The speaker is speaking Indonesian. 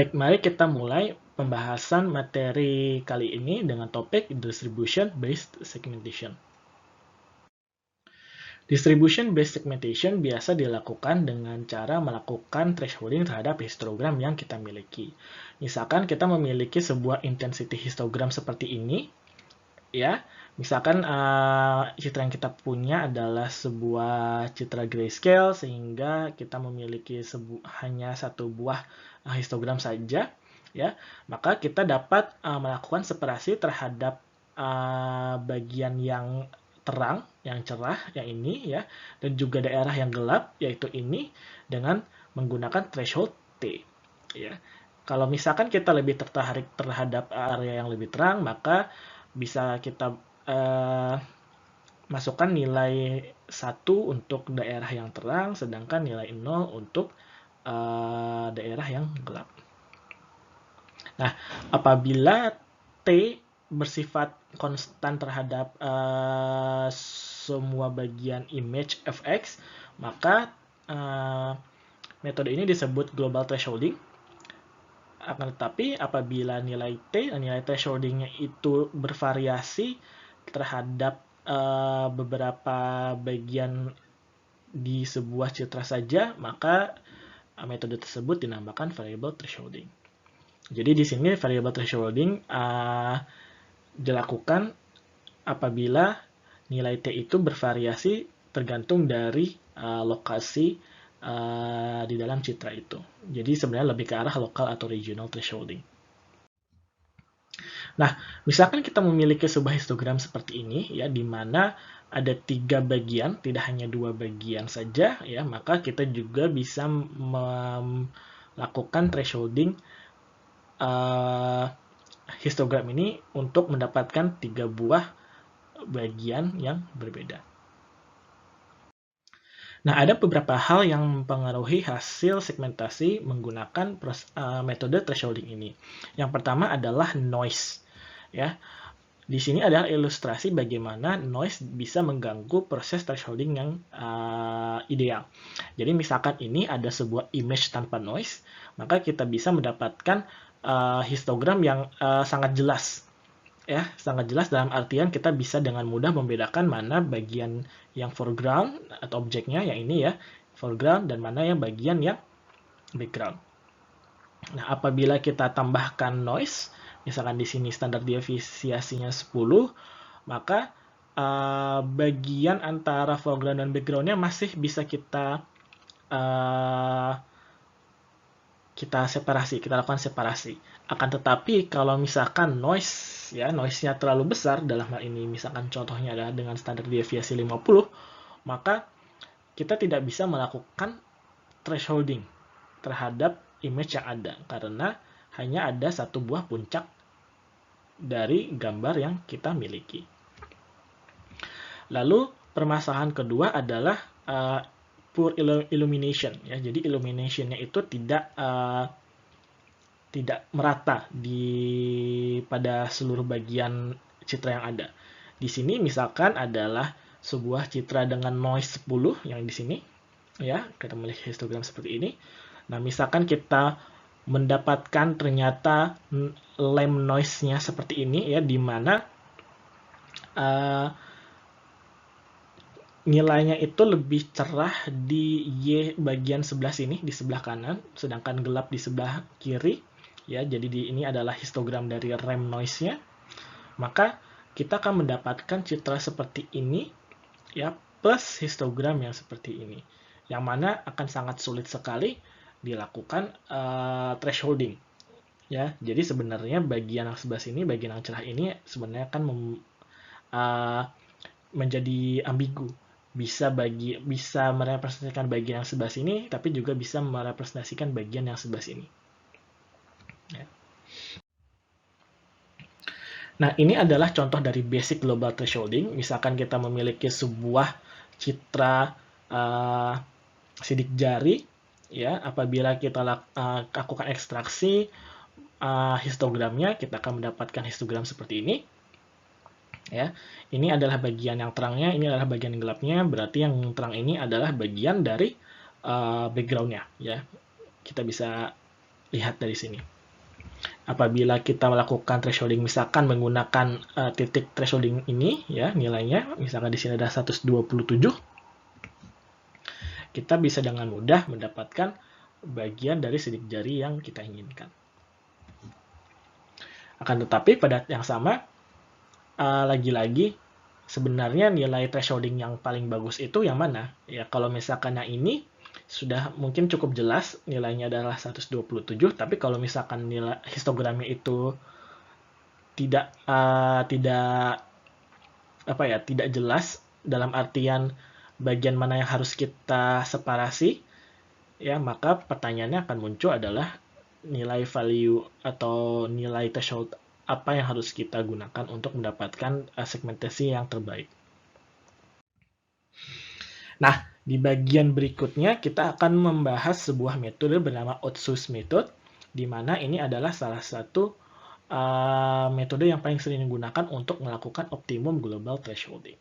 Baik, mari kita mulai pembahasan materi kali ini dengan topik Distribution-Based Segmentation. Distribution-based segmentation biasa dilakukan dengan cara melakukan thresholding terhadap histogram yang kita miliki. Misalkan kita memiliki sebuah intensity histogram seperti ini, ya. Misalkan citra yang kita punya adalah sebuah citra grayscale sehingga kita memiliki hanya satu buah histogram saja, ya. Maka kita dapat melakukan separasi terhadap bagian yang terang, yang cerah, yang ini, ya, dan juga daerah yang gelap, yaitu ini, dengan menggunakan threshold T, ya. Kalau misalkan kita lebih tertarik terhadap area yang lebih terang, maka bisa kita masukkan nilai 1 untuk daerah yang terang, sedangkan nilai 0 untuk daerah yang gelap. Nah, apabila T bersifat konstan terhadap semua bagian image fx, maka metode ini disebut global thresholding. Akan tetapi apabila nilai thresholdingnya itu bervariasi terhadap beberapa bagian di sebuah citra saja, maka metode tersebut dinamakan variable thresholding. Jadi di sini variable thresholding dilakukan apabila nilai T itu bervariasi tergantung dari lokasi di dalam citra itu. Jadi sebenarnya lebih ke arah lokal atau regional thresholding. Nah, misalkan kita memiliki sebuah histogram seperti ini, ya, di mana ada 3 bagian, tidak hanya 2 bagian saja, ya, maka kita juga bisa melakukan thresholding histogram ini untuk mendapatkan 3 buah bagian yang berbeda. Nah, ada beberapa hal yang mempengaruhi hasil segmentasi menggunakan metode thresholding ini. Yang pertama adalah noise. Ya, di sini adalah ilustrasi bagaimana noise bisa mengganggu proses thresholding yang ideal. Jadi misalkan ini ada sebuah image tanpa noise, maka kita bisa mendapatkan histogram yang sangat jelas. Ya, sangat jelas dalam artian kita bisa dengan mudah membedakan mana bagian yang foreground atau objeknya yang ini, ya, foreground, dan mana yang bagian yang background. Nah, apabila kita tambahkan noise, misalkan di sini standar deviasinya 10, maka bagian antara foreground dan background-nya masih bisa kita lakukan separasi. Akan tetapi kalau misalkan noise-nya terlalu besar, dalam hal ini misalkan contohnya adalah dengan standar deviasi 50, maka kita tidak bisa melakukan thresholding terhadap image yang ada, karena hanya ada satu buah puncak dari gambar yang kita miliki. Lalu permasalahan kedua adalah poor illumination, ya. Jadi illuminationnya itu tidak merata pada seluruh bagian citra yang ada. Di sini misalkan adalah sebuah citra dengan noise 10 yang di sini, ya, kita memiliki histogram seperti ini. Nah, misalkan kita mendapatkan ternyata lamp noise-nya seperti ini, ya, di mana nilainya itu lebih cerah di Y bagian sebelah sini, di sebelah kanan, sedangkan gelap di sebelah kiri, ya. Jadi ini adalah histogram dari RAM noise-nya. Maka kita akan mendapatkan citra seperti ini, ya, plus histogram yang seperti ini, yang mana akan sangat sulit sekali dilakukan thresholding, ya. Jadi sebenarnya bagian yang sebelah sini, bagian yang cerah ini sebenarnya kan menjadi ambigu. Bisa merepresentasikan bagian yang sebelah sini, tapi juga bisa merepresentasikan bagian yang sebelah sini. Ya. Nah, ini adalah contoh dari basic global thresholding. Misalkan kita memiliki sebuah citra sidik jari, ya. Apabila kita lakukan ekstraksi histogramnya, kita akan mendapatkan histogram seperti ini. Ya, ini adalah bagian yang terangnya, ini adalah bagian gelapnya. Berarti yang terang ini adalah bagian dari background-nya, ya. Kita bisa lihat dari sini. Apabila kita melakukan thresholding misalkan menggunakan titik thresholding ini ya nilainya, misalkan di sini ada 127, kita bisa dengan mudah mendapatkan bagian dari sidik jari yang kita inginkan. Akan tetapi pada yang sama, lagi-lagi sebenarnya nilai thresholding yang paling bagus itu yang mana? Ya kalau misalkan yang ini sudah mungkin cukup jelas nilainya adalah 127, tapi kalau misalkan nilai histogramnya itu tidak tidak jelas dalam artian bagian mana yang harus kita separasi, ya maka pertanyaannya akan muncul adalah nilai value atau nilai threshold apa yang harus kita gunakan untuk mendapatkan segmentasi yang terbaik. Nah, di bagian berikutnya kita akan membahas sebuah metode bernama Otsu's Method, di mana ini adalah salah satu metode yang paling sering digunakan untuk melakukan optimum global thresholding.